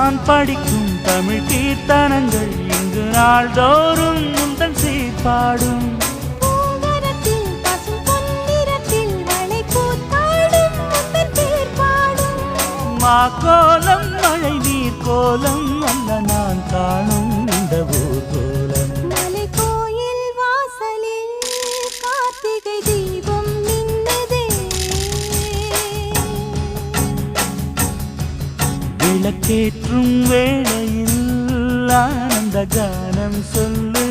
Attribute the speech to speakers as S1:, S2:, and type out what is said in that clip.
S1: நான் படிக்கும் தமிழ் கீர்த்தனங்கள் இங்கு நாள்தோறும் முந்தன் சீர்பாடும். மாக்கோலம் மழை நீர் கோலம் அல்ல நான் காணும் இந்த ஊர்கோலம்.
S2: மலை கோயில் வாசலில் கார்த்திகை தீபம் மின்னதே.
S1: விளக்கேற்றும் வேளையில் ஆனந்த கானம் சொல்லு